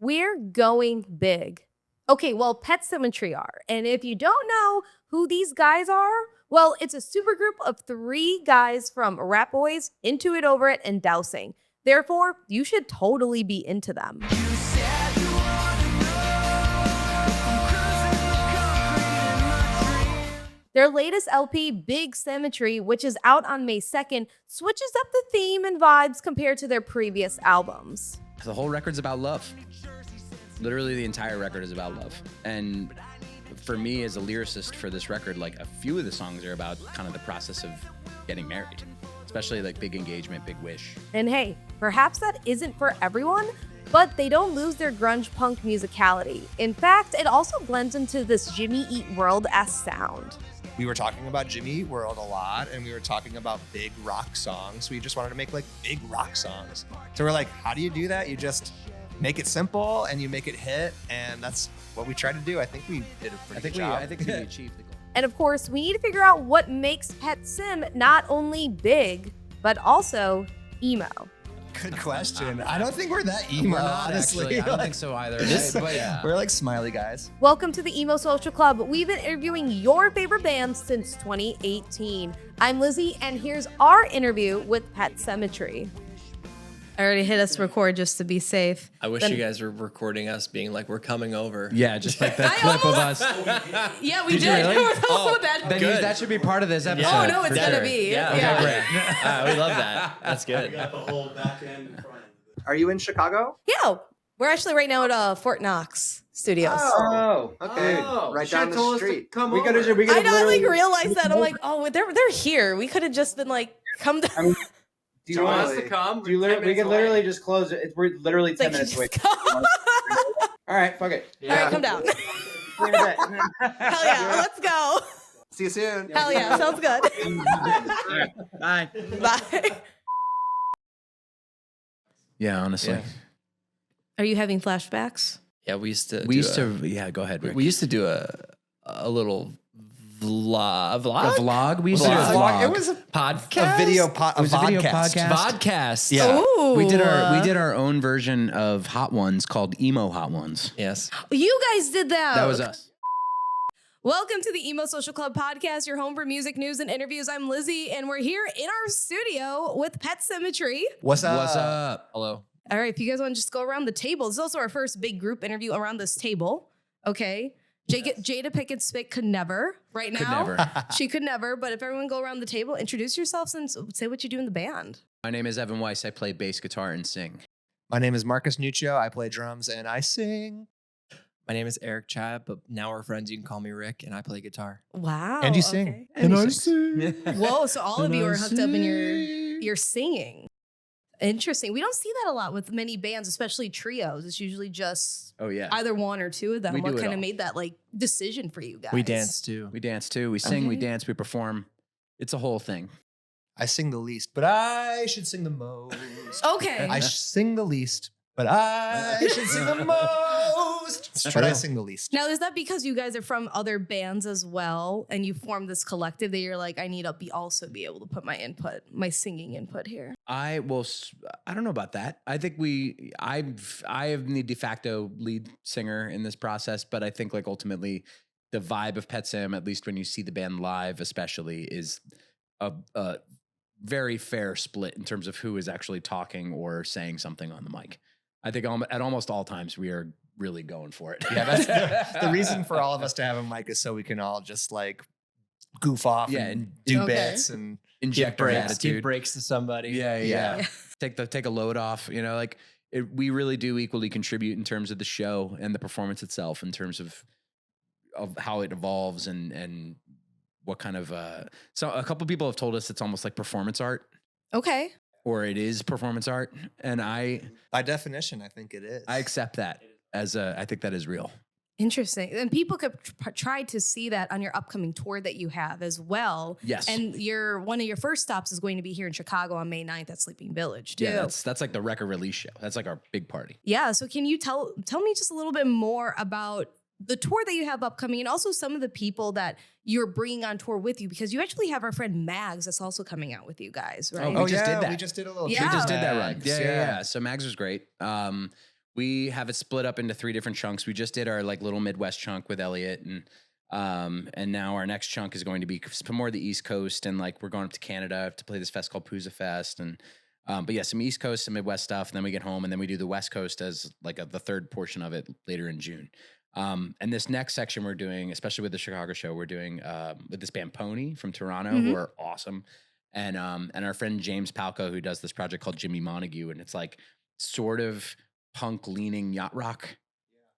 We're going big. Okay, well, Pet Symmetry are. And if you don't know who these guys are, well, it's a supergroup of 3 guys from Rap Boys, Into It, Over It, and Dowsing. Therefore, you should totally be into them. Their latest LP, Big Symmetry, which is out on May 2nd, switches up the theme and vibes compared to their previous albums. The whole record's about love. Literally the entire record is about love. And for me as a lyricist for this record, like a few of the songs are about kind of the process of getting married, especially like Big Engagement, Big Wish. And hey, perhaps that isn't for everyone, but they don't lose their grunge punk musicality. In fact, it also blends into this Jimmy Eat World-esque sound. We were talking about Jimmy Eat World a lot, and we were talking about big rock songs. We just wanted to make like big rock songs. So we're like, how do you do that? You just make it simple and you make it hit, and that's what we tried to do. I think we did a pretty good job. I think we achieved the goal. And of course, we need to figure out what makes Pet Sim not only big, but also emo. Good question. I don't think we're that emo, We're not, honestly. actually. I don't think so either. But yeah. We're like smiley guys. Welcome to the Emo Social Club. We've been interviewing your favorite bands since 2018. I'm Lizzie, and here's our interview with Pet Symmetry. I already hit us record just to be safe. I wish you guys were recording us being like, we're coming over. Yeah, just like that clip of us. Yeah, we Did did. you really? Oh, that. Then that should be part of this episode. Oh, no, it's for going to sure. be. Yeah. Yeah. Great. We love that. That's good. We got the whole back end and front end. Are you in Chicago? Yeah, we're actually right now at Fort Knox Studios. Oh, okay. Right down the street. Come we over. could I know, I like realized that. I'm like, oh, they're here. We could have just been like, come down. I mean, do you want us to come? We can literally just close it. We're literally 10 minutes away. All All right, fuck it. right, come down. See you in a bit. Hell yeah, let's go. See you soon. Hell yeah, sounds good. Bye. Bye. Yeah, honestly. Yeah. Are you having flashbacks? Yeah, we used to. Yeah, go ahead, Rick. We used to do a little vlog. A vlog? We used to do a Vlog. vlog. It was a Podcast. video It was a video podcast. Vodcast. Yeah. Ooh. We did our own version of Hot Ones called Emo Hot Ones. Yes. You guys did that. That was us. Welcome to the Emo Social Club podcast, your home for music, news, and interviews. I'm Lizzie, and we're here in our studio with Pet Symmetry. What's up? What's up? Hello. All right, if you guys want to just go around the table. This is also our first big group interview around this table. Okay. Jada Pickett Spick could never right now. Could never. She could never, but if everyone go around the table, introduce yourselves and say what you do in the band. My name is Evan Weiss. I play bass guitar and sing. My name is Marcus Nuccio. I play drums and I sing. My name is Eric Chad, but now we're friends. You can call me Rick, and I play guitar. Wow. And you sing. okay. And I sing. Whoa, so all of you are hooked up in your singing. Interesting. We don't see that a lot with many bands, especially trios. It's usually just Oh, yeah. either one or two of them. We What do it kind of all. made that like decision for you guys? We dance too. We dance too. We sing, we Okay. dance, we perform. It's a whole thing. I sing the least, but I should sing the most. Okay. I sing the least, but I should sing the most. It's But I true. sing the least. Now, is that because you guys are from other bands as well, and you form this collective that you're like, I need to also be able to put my input, my singing input here? I don't know about that. I think I am the de facto lead singer in this process, but I think like ultimately the vibe of Pet Sim, at least when you see the band live, especially, is a very fair split in terms of who is actually talking or saying something on the mic. I think at almost all times we are really going for it. Yeah, that's the reason for all of us to have a mic is so we can all just like goof off and do Okay. bits and Inject our attitude. Give breaks to somebody. Yeah. Yeah. Take a load off. You know, like we really do equally contribute in terms of the show and the performance itself, in terms of how it evolves and what kind of. So a couple people have told us it's almost like performance art, Okay. or it is performance art, and I by definition, I think it is. accept that as I think that is real. Interesting. And people could try to see that on your upcoming tour that you have as well. Yes. And one of your first stops is going to be here in Chicago on May 9th at Sleeping Village too. Yeah, that's like the record release show. That's like our big party. Yeah. So can you tell me just a little bit more about the tour that you have upcoming, and also some of the people that you're bringing on tour with you, because you actually have our friend Mags that's also coming out with you guys, right? we just did that. We just did a little. Yeah. We just did that Mags, right. Yeah. So Mags was great. we have it split up into 3 different chunks. We just did our like little Midwest chunk with Elliot, and now our next chunk is going to be more the East Coast, and like we're going up to Canada to play this fest called Pooza Fest, and but yeah, some East Coast, some Midwest stuff, and then we get home, and then we do the West Coast as like the third portion of it later in June. And this next section we're doing, especially with the Chicago show, we're doing with this band Pony from Toronto, who are awesome, and our friend James Palka, who does this project called Jimmy Montague, and it's like sort of punk leaning yacht rock,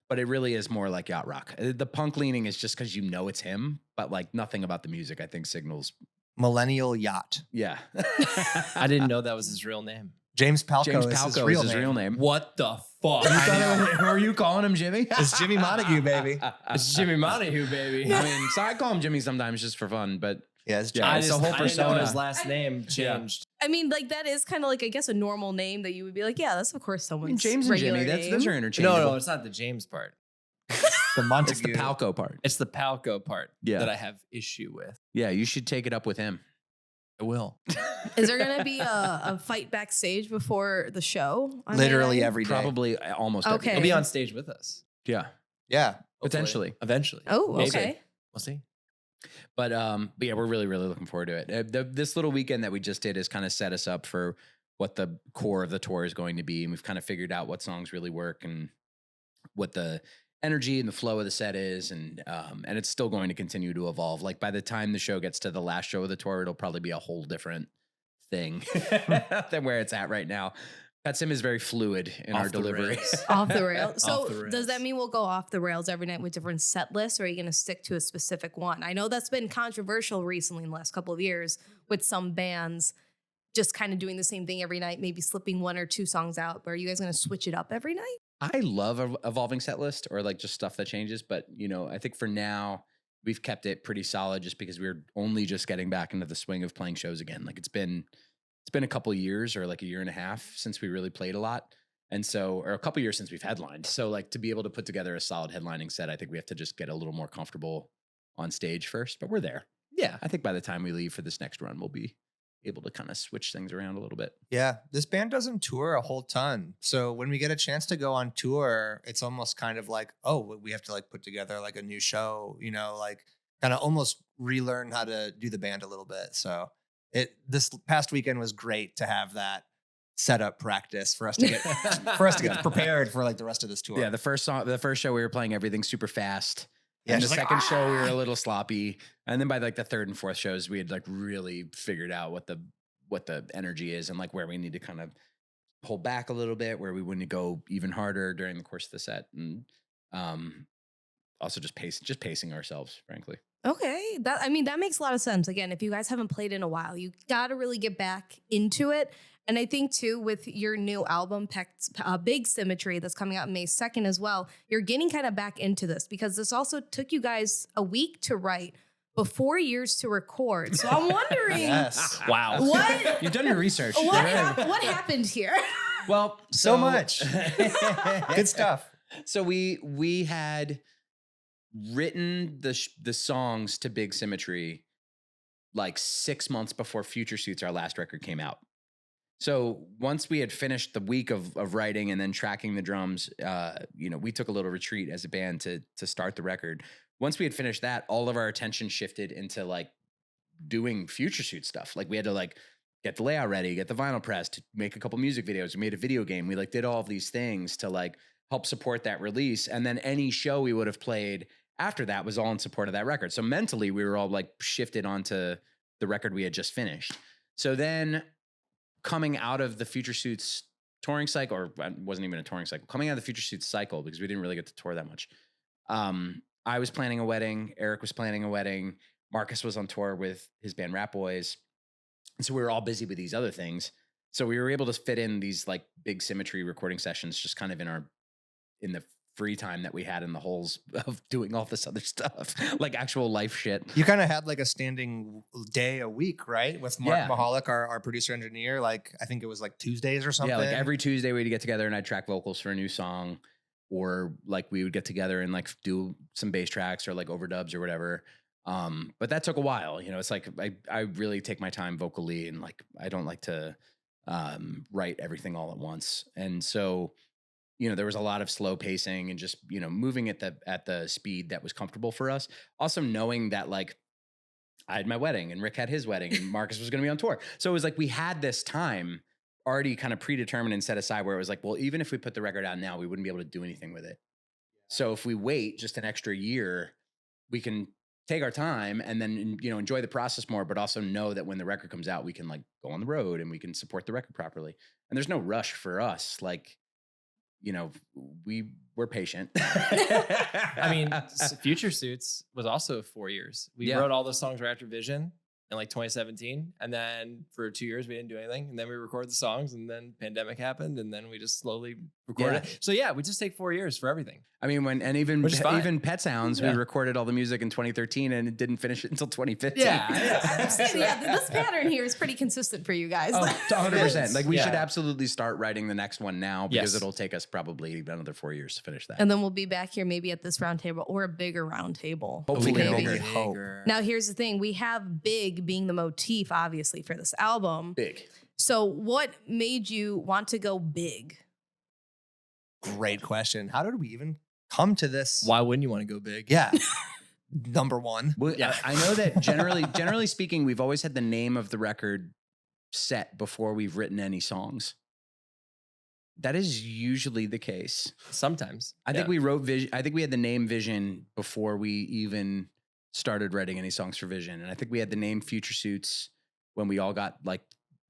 but it really is more like yacht rock. The punk leaning is just because you know it's him, but like nothing about the music I think signals. Millennial Yacht. Yeah, I didn't know that was his real name. James Palka James is Palka his is his real name. What the fuck? Were you calling him Jimmy? It's Jimmy Montague, baby. It's Jimmy Montague, baby. I mean, so I call him Jimmy sometimes just for fun, but Yeah, it's Yeah, James. it's a whole I didn't know persona. his last name changed. I mean, like that is kind of like I guess a normal name that you would be like, yeah, that's of course I mean, someone's James and regular Jimmy, name. those are interchangeable. No, it's not the James part. The Montague. It's the Palco part. It's the Palco part Yeah. that I have issue with. Yeah, you should take it up with him. I will. Is there gonna be a fight backstage before the show? on May Literally 9th? every day. Probably almost every Okay. day. He'll be on stage with us. Yeah, Yeah. hopefully. Potentially. Eventually. Oh, Maybe. okay. We'll see. but yeah, we're really, really looking forward to it. This little weekend that we just did has kind of set us up for what the core of the tour is going to be, and we've kind of figured out what songs really work and what the energy and the flow of the set is, and it's still going to continue to evolve. Like by the time the show gets to the last show of the tour, it'll probably be a whole different thing than where it's at right now. Pet Sim is very fluid in Off our the delivery. rails. Off the rails. So Off the rails. does that mean we'll go off the rails every night with different set lists, or are you going to stick to a specific one? I know that's been controversial recently in the last couple of years with some bands just kind of doing the same thing every night, maybe slipping 1 or 2 songs out. But are you guys going to switch it up every night? I love a evolving set list or like just stuff that changes, but you know, I think for now we've kept it pretty solid just because we're only just getting back into the swing of playing shows again. Like it's been a couple years or like a year and a half since we really played a lot. And so, or a couple years since we've headlined. So like to be able to put together a solid headlining set, I think we have to just get a little more comfortable on stage first, but we're there. Yeah. I think by the time we leave for this next run, we'll be able to kind of switch things around a little bit. Yeah, this band doesn't tour a whole ton. So when we get a chance to go on tour, it's almost kind of like, oh, we have to like put together like a new show, you know, like kind of almost relearn how to do the band a little bit. So this past weekend was great to have that setup practice for us to get prepared for like the rest of this tour. Yeah. The first show we were playing everything super fast. Yeah, And the just like, second show we were a little sloppy. And then by like the third and fourth shows, we had like really figured out what the energy is and like where we need to kind of pull back a little bit, where we wouldn't go even harder during the course of the set. And also just pacing ourselves, frankly. Okay. That makes a lot of sense. Again, if you guys haven't played in a while, you got to really get back into it. And I think too, with your new album, Big Symmetry, that's coming out May 2nd as well, you're getting kind of back into this because this also took you guys a week to write, but 4 years to record. So I'm wondering, yes. Wow. what You've done your research. what happened here? Well, So much. Good stuff. So we had written the songs to Big Symmetry like 6 months before Future Suits, our last record, came out. So once we had finished the week of writing and then tracking the drums, we took a little retreat as a band to start the record. Once we had finished that, all of our attention shifted into like doing Future Suit stuff. Like we had to like get the layout ready, get the vinyl pressed, make a couple music videos. We made a video game. We like did all of these things to like help support that release. And then any show we would have played after that was all in support of that record. So mentally we were all like shifted onto the record we had just finished. So then coming out of the Future Suits touring cycle, or it wasn't even a touring cycle, coming out of the Future Suits cycle, because we didn't really get to tour that much. I was planning a wedding. Eric was planning a wedding. Marcus was on tour with his band Rat Boys. And so we were all busy with these other things. So we were able to fit in these like Big Symmetry recording sessions just kind of in the free time that we had in the holes of doing all this other stuff, like actual life shit. You kind of had like a standing day a week, right? With Mark Yeah. Mahalik, our producer engineer. Like, I think it was like Tuesdays or something. Yeah, like every Tuesday we'd get together and I'd track vocals for a new song, or like we would get together and like do some bass tracks or like overdubs or whatever. But that took a while. You know, it's like I really take my time vocally, and like I don't like to write everything all at once. And so there was a lot of slow pacing and just, moving at the speed that was comfortable for us. Also knowing that like I had my wedding and Rick had his wedding and Marcus was going to be on tour. So it was like we had this time already kind of predetermined and set aside where it was like, well, even if we put the record out now, we wouldn't be able to do anything with it. So if we wait just an extra year, we can take our time and then, enjoy the process more, but also know that when the record comes out, we can like go on the road and we can support the record properly. And there's no rush for us. Like, we're patient. I mean, Future Suits was also 4 years. We wrote all those songs right after Vision in like 2017. And then for 2 years, we didn't do anything. And then we recorded the songs and then pandemic happened. And then we just slowly recorded it. So we just take 4 years for everything. I mean, even Pet Sounds, we recorded all the music in 2013 and it didn't finish it until 2015. This pattern here is pretty consistent for you guys. 100%. Like we should absolutely start writing the next one now because it'll take us probably another 4 years to finish that. And then we'll be back here maybe at this round table or a bigger round table. Hopefully maybe. bigger. Now here's the thing. We have big being the motif, obviously, for this album. Big. So what made you want to go big? Great question. How did we even come to this? Why wouldn't you want to go big? Yeah. Number one. Well, I know that generally speaking, we've always had the name of the record set before we've written any songs. That is usually the case. Sometimes. I think we wrote Vision. I think we had the name Vision before we even started writing any songs for Vision. And I think we had the name Future Suits when we all got like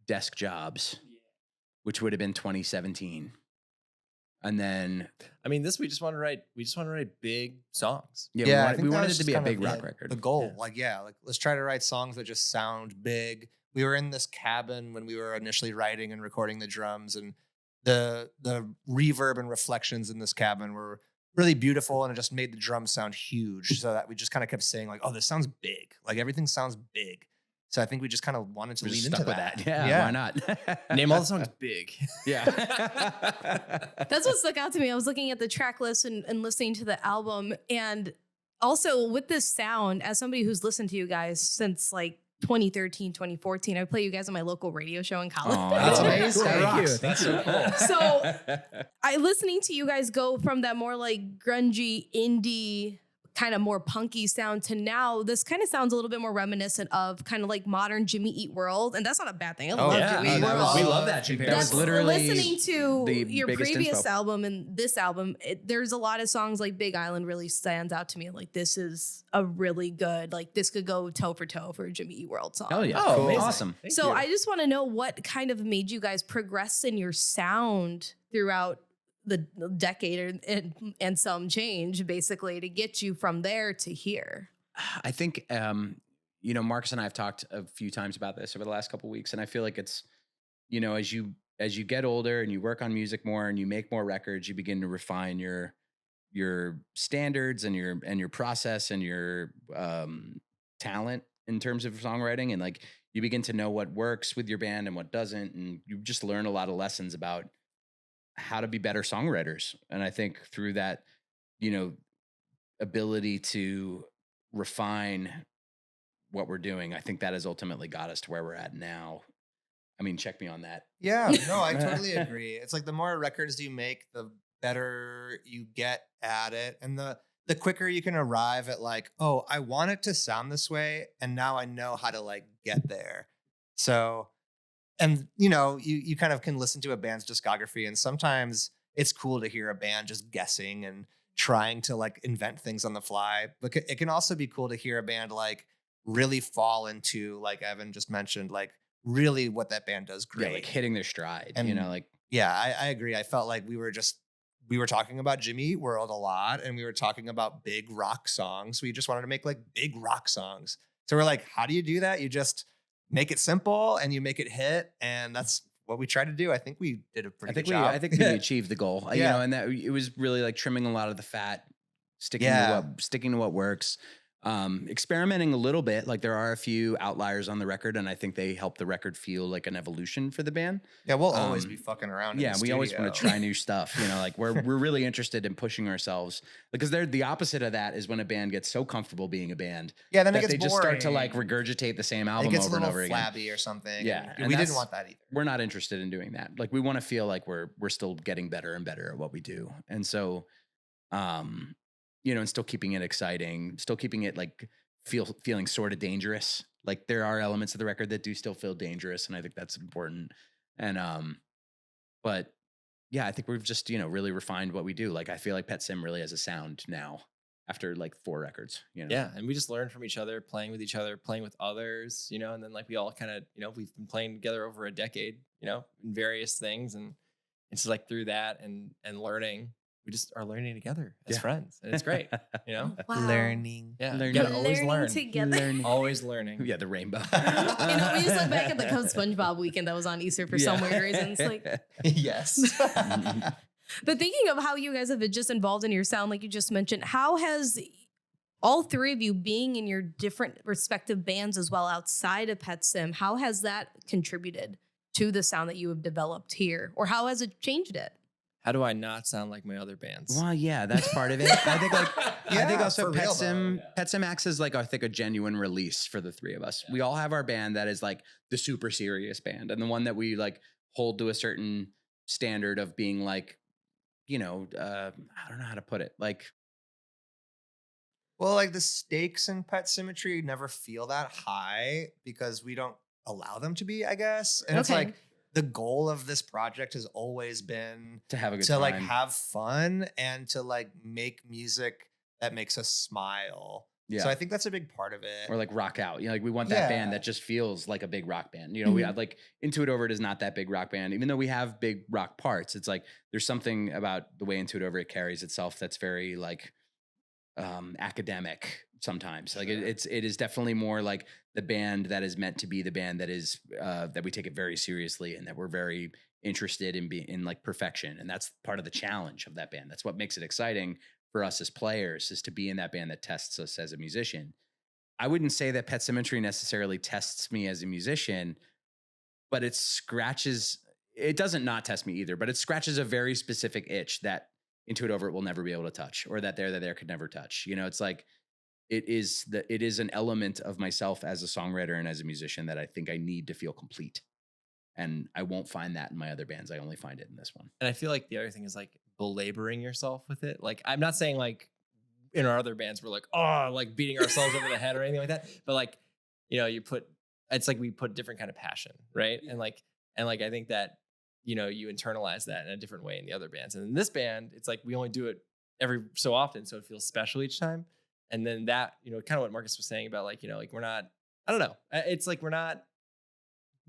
desk jobs, which would have been 2017. And then, I mean, we just want to write big songs. we wanted it to be a big rock record. The goal, let's try to write songs that just sound big. We were in this cabin when we were initially writing and recording the drums, and the reverb and reflections in this cabin were really beautiful, and it just made the drums sound huge. So that we just kind of kept saying like, "Oh, this sounds big. Like everything sounds big." So I think we just kind of wanted to lean into that. Yeah, why not? Name all the songs big. Yeah. That's what stuck out to me. I was looking at the track list and listening to the album. And also with this sound, as somebody who's listened to you guys since like 2013, 2014, I play you guys on my local radio show in college. Oh, that's amazing. Thank you. That's so cool. So listening to you guys go from that more like grungy indie kind of more punky sound to now this kind of sounds a little bit more reminiscent of kind of like modern Jimmy Eat World. And that's not a bad thing. I love Jimmy Eat World. We love that. That was literally listening to your biggest previous info. album and this album, there's a lot of songs like Big Island really stands out to me. Like this is a really good, like this could go toe for toe for a Jimmy Eat World song. Oh yeah. Oh, Cool. amazing. Awesome. So I just want to know what kind of made you guys progress in your sound throughout the decade and some change basically to get you from there to here. I think, Marcus and I have talked a few times about this over the last couple of weeks. And I feel like it's, as you get older and you work on music more and you make more records, you begin to refine your standards and your process and your talent in terms of songwriting. And like, you begin to know what works with your band and what doesn't. And you just learn a lot of lessons about how to be better songwriters. And I think through that, ability to refine what we're doing, I think that has ultimately got us to where we're at now. I mean, check me on that. Yeah, no, I totally agree. It's like the more records you make, the better you get at it. And the quicker you can arrive at like, oh, I want it to sound this way. And now I know how to like get there. So, and you kind of can listen to a band's discography, and sometimes it's cool to hear a band just guessing and trying to like invent things on the fly. But it can also be cool to hear a band like really fall into, like Evan just mentioned, like really what that band does great. Yeah, like hitting their stride, And like. Yeah, I agree. I felt like we were talking about Jimmy Eat World a lot, and we were talking about big rock songs. We just wanted to make like big rock songs. So we're like, how do you do that? You just make it simple and you make it hit. And that's what we tried to do. I think we did a pretty good job. I think we achieved the goal, and that it was really like trimming a lot of the fat, sticking to what works. Experimenting a little bit. Like there are a few outliers on the record, and I think they help the record feel like an evolution for the band. Yeah, we'll always be fucking around. Yeah, in the we always want to studio. try new stuff. You know, like we're really interested in pushing ourselves because they're the opposite of that is when a band gets so comfortable being a band. Yeah, then that it gets they just start to boring. like regurgitate the same It album gets a over and little over again. flabby or something. Yeah, and and we didn't that's- want that either. We're not interested in doing that. Like we want to feel like we're still getting better and better at what we do, and so, you know, and still keeping it exciting, still keeping it like feeling sort of dangerous. Like there are elements of the record that do still feel dangerous, and I think that's important. And but yeah, I think we've just, you know, really refined what we do. Like I feel like Pet Sim really has a sound now after like 4 records. You know, Yeah, and we just learn from each other, playing with each other, playing with others, you know, and then like we all kind of, you know, we've been playing together over a decade, you know, in various things, and it's just like through that and learning, we just are learning together as Yeah. friends, and it's great, you know. Wow. Learning. Yeah, Learning. you gotta always Learning learn, together. always learning. Yeah, the rainbow. You know, we just look back at the SpongeBob weekend that was on Easter for some weird reasons. Like, Yes. but thinking of how you guys have been just involved in your sound, like you just mentioned, how has all 3 of you being in your different respective bands as well outside of Pet Sim, how has that contributed to the sound that you have developed here? Or how has it changed it? How do I not sound like my other bands? Well, yeah, that's part of it. I think like I think Yeah, also for real, though. Pet Sim acts as like I think a genuine release for the 3 of us. We all have our band that is like the super serious band and the one that we like hold to a certain standard of being like, you know, I don't know how to put it. Like Well, like the stakes in Pet Symmetry never feel that high because we don't allow them to be, I guess. And it's Okay. like the goal of this project has always been to have a good to time. like have fun and to like make music that makes us smile. Yeah. So I think that's a big part of it. or like rock out. You know, like we want that band Yeah. that just feels like a big rock band. You know, we Mhm. have like Into It Over It is not that big rock band, even though we have big rock parts. It's like there's something about the way Into It Over It carries itself that's very like academic sometimes. Like it is definitely more like the band that is meant to be the band that is that we take it very seriously and that we're very interested in being in like perfection. And that's part of the challenge of that band. That's what makes it exciting for us as players is to be in that band that tests us as a musician. I wouldn't say that Pet Symmetry necessarily tests me as a musician, but it doesn't not test me either, but it scratches a very specific itch that Into It Over It will never be able to touch, or that There could never touch. You know, it's like it is an element of myself as a songwriter and as a musician that I think I need to feel complete. And I won't find that in my other bands. I only find it in this one. And I feel like the other thing is like belaboring yourself with it. Like I'm not saying like in our other bands we're like, oh, like beating ourselves over the head or anything like that. But like, you know, it's like we put different kind of passion, right? And like I think that, you know, you internalize that in a different way in the other bands. And in this band, it's like we only do it every so often, so it feels special each time. And then that, you know, kind of what Marcus was saying about like, you know, like we're not, I don't know. It's like we're not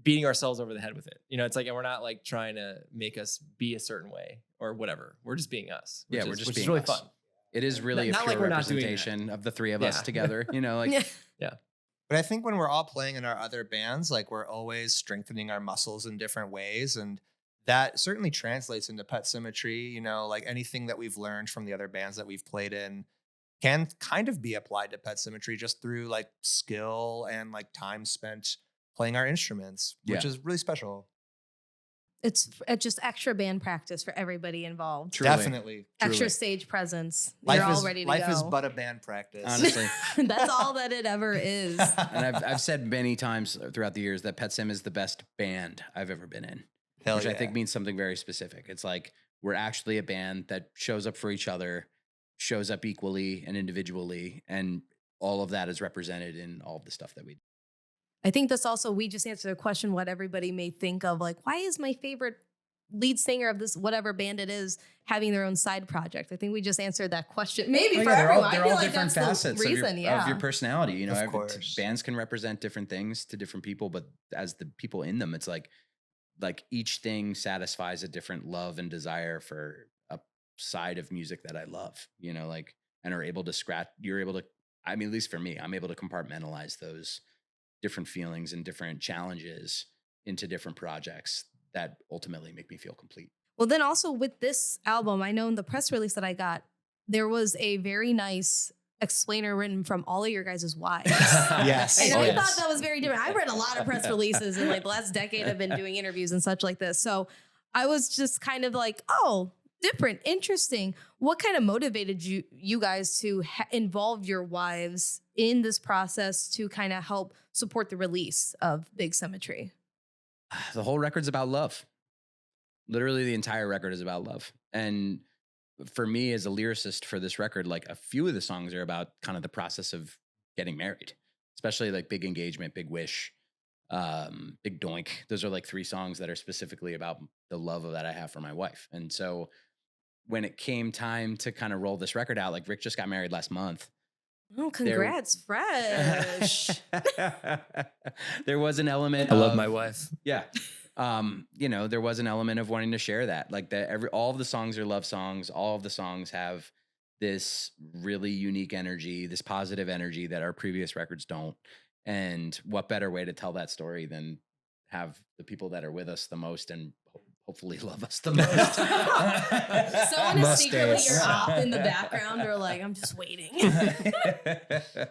beating ourselves over the head with it. You know, it's like, and we're not like trying to make us be a certain way or whatever. We're just being us. Yeah, which we're is- just which being is really us. fun. It is really Not a like pure we're not doing that. representation of the 3 of us Yeah. together. You know, like Yeah. But I think when we're all playing in our other bands, like we're always strengthening our muscles in different ways. And that certainly translates into Pet Symmetry. You know, like anything that we've learned from the other bands that we've played in can kind of be applied to Pet Symmetry just through like skill and like time spent playing our instruments, which Yeah. is really special. It's just extra band practice for everybody involved. Truly. Definitely. Extra Truly. stage presence. Life You're all is, ready to life go. is but a band practice. honestly. That's all that it ever is. And I've said many times throughout the years that Pet Sim is the best band I've ever been in, Hell which I yeah. think means something very specific. It's like we're actually a band that shows up for each other, shows up equally and individually, and all of that is represented in all of the stuff that we do. I think that's also, we just answered the question what everybody may think of, like, why is my favorite lead singer of this whatever band it is having their own side project? I think we just answered that question. Maybe for everyone. I feel like that's the reason, of your personality. You know, Of course. bands can represent different things to different people, but as the people in them, it's like each thing satisfies a different love and desire for a side of music that I love, you know, like, and are able to you're able to, I mean, at least for me, I'm able to compartmentalize those different feelings and different challenges into different projects that ultimately make me feel complete. Well, then also with this album, I know in the press release that I got, there was a very nice explainer written from all of your guys' wives. Yes. And Oh, I yes. thought that was very different. I've read a lot of press releases in like the last decade. I've been doing interviews and such like this. So I was just kind of like, oh, different, interesting. What kind of motivated you guys to involve your wives in this process to kind of help support the release of Big Symmetry? The whole record's about love. Literally the entire record is about love. And for me as a lyricist for this record, like a few of the songs are about kind of the process of getting married, especially like Big Engagement, Big Wish, Big Doink. Those are like 3 songs that are specifically about the love that I have for my wife. And so when it came time to kind of roll this record out, like Rick just got married last month. Oh, congrats, fresh. There was an element I love of- my wife. Yeah. You know, there was an element of wanting to share that. Like that all of the songs are love songs. All of the songs have this really unique energy, this positive energy that our previous records don't. And what better way to tell that story than have the people that are with us the most and hopefully love us the most. Someone is Must secretly stay. your op in the background. They're like, I'm just waiting.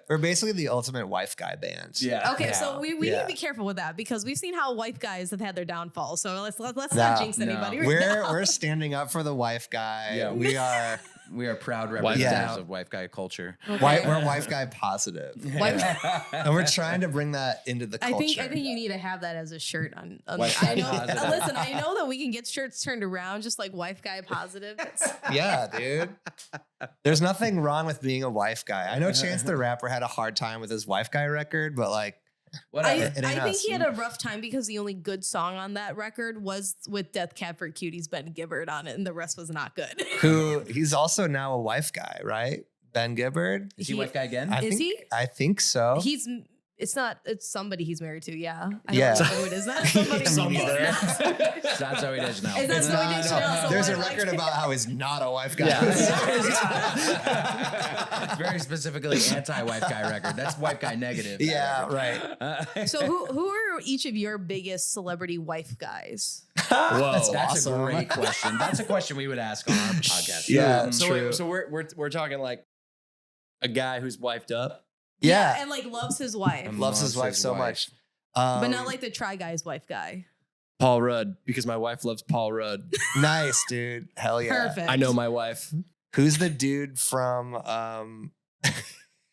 We're basically the ultimate wife guy band. Yeah. Okay, so we need Yeah. to be careful with that because we've seen how wife guys have had their downfall. So let's No, not jinx anybody. right now. We're standing up for the wife guy. Yeah. We are We are proud Wife representatives guy. of wife guy culture. Okay. we're wife guy positive. Wife- And we're trying to bring that into the I culture. think you need to have that as a shirt on. Wife I guy know. positive. Listen, I know that we can get shirts turned around, just like wife guy positive. Yeah, dude. There's nothing wrong with being a wife guy. I know Chance the Rapper had a hard time with his wife guy record, but like, Whatever. It ain't I think us. he had a rough time because the only good song on that record was with Death Cab for Cutie's Ben Gibbard on it, and the rest was not good. he's also now a wife guy, right? Ben Gibbard. Is he wife guy again? Is he? I think so. It's somebody he's married to. Yeah. I Yeah. don't know who it is. Not somebody. Me neither. It's not Zoe Deschanel. Is that Zoe Deschanel? So There's a we're like- record about how he's not a wife guy. It's very specifically anti-wife guy record. That's wife guy negative. that Yeah, record. right. So who are each of your biggest celebrity wife guys? Whoa. That's Awesome. a great question. That's a question we would ask on our podcast. Yeah, So true. wait, so we're talking like a guy who's wifed up. Yeah. And like loves his wife. Loves his wife so much. But not like the Try Guys wife guy. Paul Rudd, because my wife loves Paul Rudd. Nice, dude. Hell yeah. Perfect. I know my wife. Who's the dude from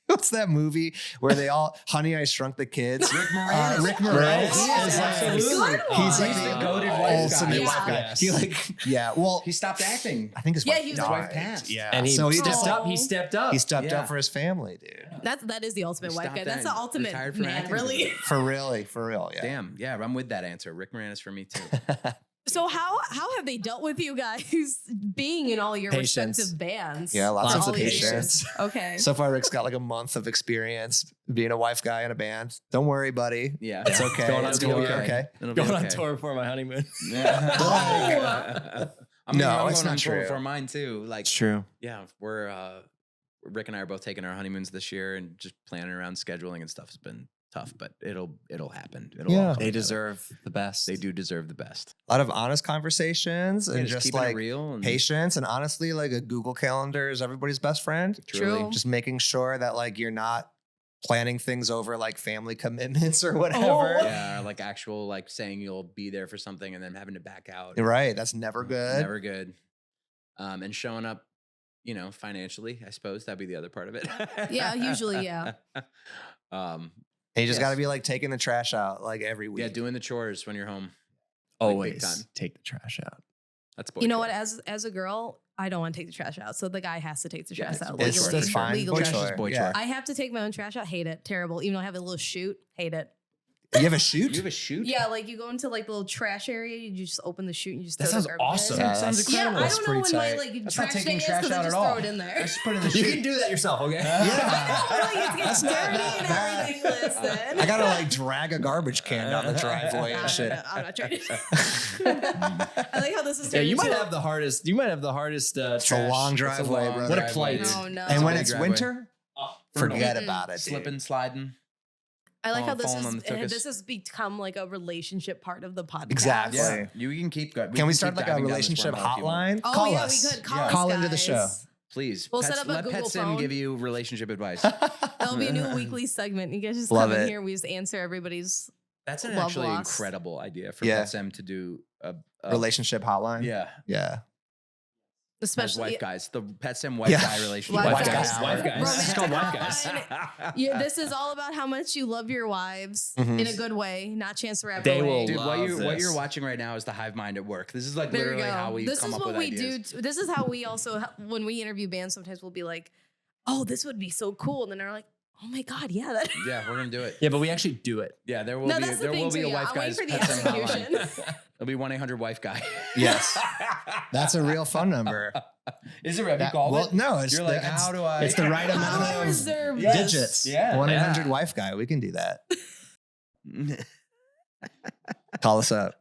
what's that movie where they all Honey, I Shrunk the Kids? Rick Moranis. Rick Moranis Yes, is like absolutely. he's like He's the the goated wife ultimate guy. wife guy. Yes. He like well He stopped acting. I think his Yeah, wife he was died. like- Wife passed. Yeah. And he so he stepped just up. He stepped up. he stepped Yeah. up for his family, dude. That is the ultimate He wife stopped guy. That's that the ultimate retired from man, acting. really. For real, yeah. Damn. Yeah, I'm with that answer. Rick Moranis for me too. So how have they dealt with you guys being in all your Patience. respective bands? Yeah, lots for of all these patience. years? Okay. So far, Rick's got like a month of experience being a wife guy in a band. Don't worry, buddy. Yeah. It's okay. Going on It's tour. gonna be okay. It'll be Going on okay. tour before my honeymoon. Yeah. I'm No, going it's on not tour true. for mine too. Like, true. yeah, we're Rick and I are both taking our honeymoons this year, and just planning around scheduling and stuff has been tough, but it'll happen. It'll all Yeah. come They together. deserve the best. They do deserve the best. A lot of honest conversations and Yeah, just keeping it like real and patience, and honestly, like a Google Calendar is everybody's best friend. True. Just making sure that like you're not planning things over like family commitments or whatever. Oh. Yeah, like actual like saying you'll be there for something and then having to back out. Right. That's never good. Never good. And showing up, you know, financially, I suppose that'd be the other part of it. Yeah, usually, yeah. And you just Yes. got to be like taking the trash out like every week. Yeah, doing the chores when you're home. always time. take the trash out. That's You know boy what? chore. As a girl, I don't want to take the trash out, so the guy has to take the Yeah, trash it's out. boy It's chore. legally. that's fine. Legally. Boy Trash is chore. boy Yeah. chore. I have to take my own trash out. Hate it. Terrible. Even though I have a little chute. Hate it. You have a shoot? You have a shoot? Yeah, like you go into like the little trash area, you just open the chute and you just That throw the sounds garbage awesome. in. Yeah, Sounds that's- Yeah, I incredible. That's don't know when pretty my tight. like That's trash not taking thing is trash because I out just at all. throw it in there. Just put it in the You chute. can do that yourself, okay? I know, like it gets dirty and everything. Listen, I gotta like drag a garbage can down the driveway No, and shit. no, I'm not trying to. I like how this is. Yeah, you turning might into have the hardest. You might have the hardest. It's a long driveway, long brother. What a driveway, plight. dude. No, no. And when big it's driveway. winter, forget Mm-mm. about it. Dude. Slipping, sliding. I like how falling on the tuchus. this has become like a relationship part of the podcast. Exactly. Yeah, you can keep going. Can we start like a relationship hotline? Oh Call yeah, us. we could call us, Call into the show. guys. Please. We'll set up a let Google PetSim phone. give you relationship advice. That'll be a new weekly segment. You guys just Love come in it. here. We just answer everybody's That's an love actually lost. incredible idea for Yeah. PetSim to do a Relationship hotline. Yeah. Yeah. As especially wife guys. The PetSim wife Yeah. guy relationship. Wife Wife guys. guys. Wife guys. Romantic It's called wife hotline. guys. Yeah, this is all about how much you love your wives Mhm. in a good way, not Chance the Rapper They way. will Dude, what Love you're this. watching right now is the hive mind at work. This is like There we literally go. how we This come is up what with we ideas. do. This is how we also, when we interview bands, sometimes we'll be like, "Oh, this would be so cool," and then they're like, "Oh my god, yeah, that." Yeah, we're gonna do it. Yeah, but we actually do it. Yeah, there will No, be that's the there thing will be too, a yeah. wife I'm waiting guys for the PetSim hotline. execution. There'll be 1-800 wife guy. Yes. That's a real phone number. Is it? Have you That- called well, it? no, it's You're like, it's- how do I? It's the right How do I amount of reserve Yes. digits. Yeah. 1-800 Yeah. wife guy. We can do that. Call us up.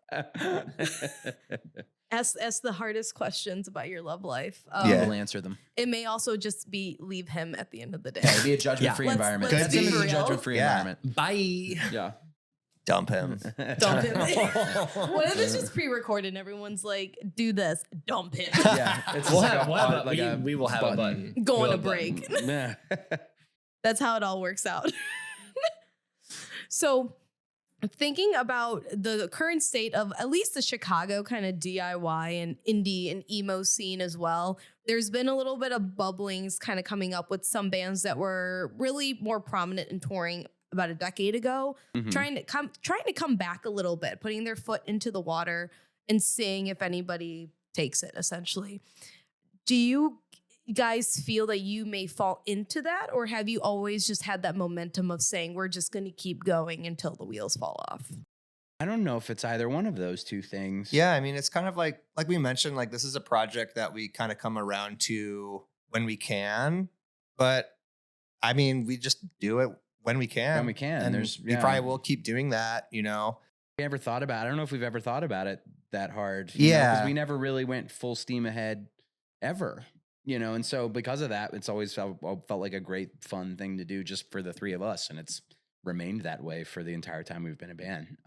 Ask the hardest questions about your love life. Yeah. We'll answer them. It may also just be leave him at the end of the day. Yeah, it'll be a judgment-free Let's- environment. let's PetSim be is a real. judgment-free Yeah. environment. Bye. Yeah. Dump him. Dump him. What if it's just pre-recorded and everyone's like, "Do this, dump him." Yeah, it's We'll just have, like a we will have a button. Go on We'll a have button. break. Yeah. That's how it all works out. So, thinking about the current state of at least the Chicago kind of DIY and indie and emo scene as well, there's been a little bit of bubblings kind of coming up with some bands that were really more prominent in touring about a decade ago, Mhm. trying to come back a little bit, putting their foot into the water and seeing if anybody takes it, essentially. Do you guys feel that you may fall into that, or have you always just had that momentum of saying we're just going to keep going until the wheels fall off? I don't know if it's either one of those two things. Yeah, I mean, it's kind of like we mentioned, like this is a project that we kind of come around to when we can, but I mean, we just do it when we can. When we can. And There's we probably will keep doing that, you know? We ever thought about it. I don't know if we've ever thought about it that hard. Yeah. Because we never really went full steam ahead ever. And so because of that, it's always felt like a great fun thing to do just for the three of us. And it's remained that way for the entire time we've been a band.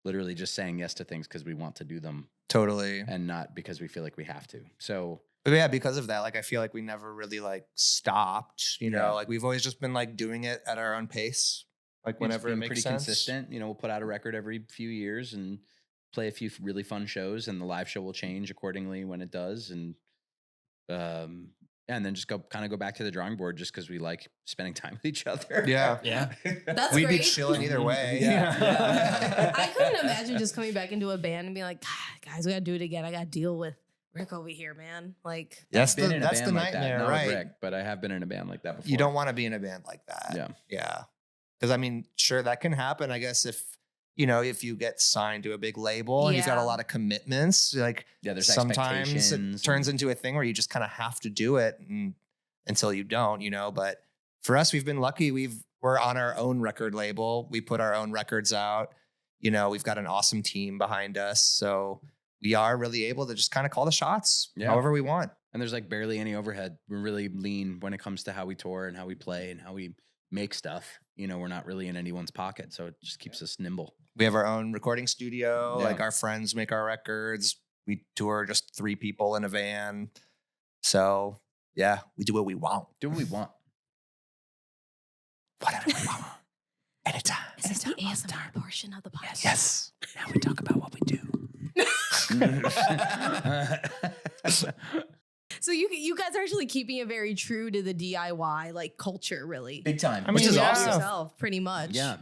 Literally just saying yes to things because we want to do them Totally. and not because we feel like we have to. So But yeah, because of that, like I feel like we never really like stopped, you Yeah. know, like we've always just been like doing it at our own pace, like it's whenever it been makes pretty sense. consistent. We'll put out a record every few years and play a few really fun shows, and the live show will change accordingly when it does. And then just go back to the drawing board just because we like spending time with each other. Yeah. Yeah. That's We'd be great. chilling either way. Yeah. I couldn't imagine just coming back into a band and being like, "God, guys, we got to do it again. I got to deal with Rick over here, man." Like, That's Been the in a that's the band like that, nightmare, not with right? Rick, but I have been in a band like that before. You don't want to be in a band like that. Yeah. Yeah. Because I mean, sure, that can happen. I guess if you get signed to a big label and you've got Yeah. a lot of commitments, like Yeah, there's sometimes it expectations turns and- into a thing where you just kind of have to do it until you don't, But for us, we've been lucky. We're on our own record label. We put our own records out. We've got an awesome team behind us. So we are really able to just kind of call the shots however we want. And there's like barely any overhead. We're really lean when it comes to how we tour and how we play and how we make stuff. We're not really in anyone's pocket, so it just keeps us nimble. We have our own recording studio. Yeah. Like our friends make our records. We tour just 3 people in a van. So yeah, we do what we want. Do what we want. Whatever we want. Anytime. this is the ASMR portion of the podcast. Yes. Now we talk about what we do. So you guys are actually keeping it very true to the DIY like culture, really. Big time. I Which mean, is yeah. awesome. Yourself, pretty much. Yeah.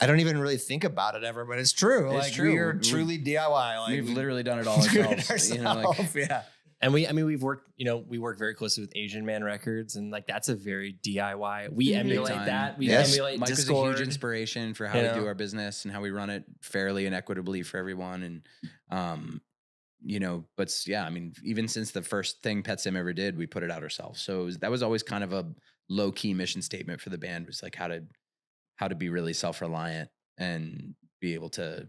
I don't even really think about it ever, but it's true. It's Like true. we are We- truly DIY. Like We've we literally done it all do it ourselves. yeah. And we've worked, we work very closely with Asian Man Records, and like that's a very DIY. We Mhm. emulate Big time. that. We Yes. emulate Mike was a Discord. huge inspiration for how You we do know? our business and how we run it fairly and equitably for everyone. And, I mean, even since the first thing PetSim ever did, we put it out ourselves. So that was always kind of a low key mission statement for the band, was like how to be really self-reliant and be able to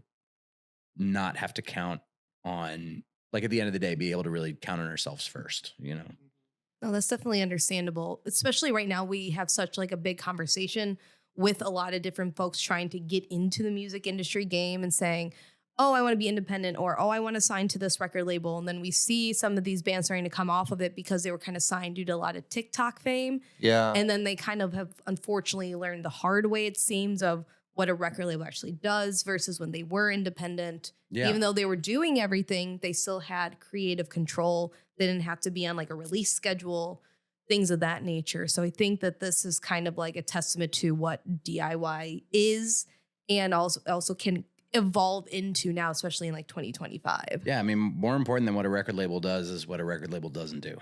not have to count on, like at the end of the day, be able to really count on ourselves first, No, that's definitely understandable. Especially right now, we have such like a big conversation with a lot of different folks trying to get into the music industry game and saying, oh, I want to be independent, or, oh, I want to sign to this record label. And then we see some of these bands starting to come off of it because they were kind of signed due to a lot of TikTok fame. Yeah. And then they kind of have unfortunately learned the hard way, it seems, of what a record label actually does versus when they were independent. Yeah. Even though they were doing everything, they still had creative control. They didn't have to be on like a release schedule, things of that nature. So I think that this is kind of like a testament to what DIY is, and also can evolve into now, especially in like 2025. Yeah, I mean, more important than what a record label does is what a record label doesn't do.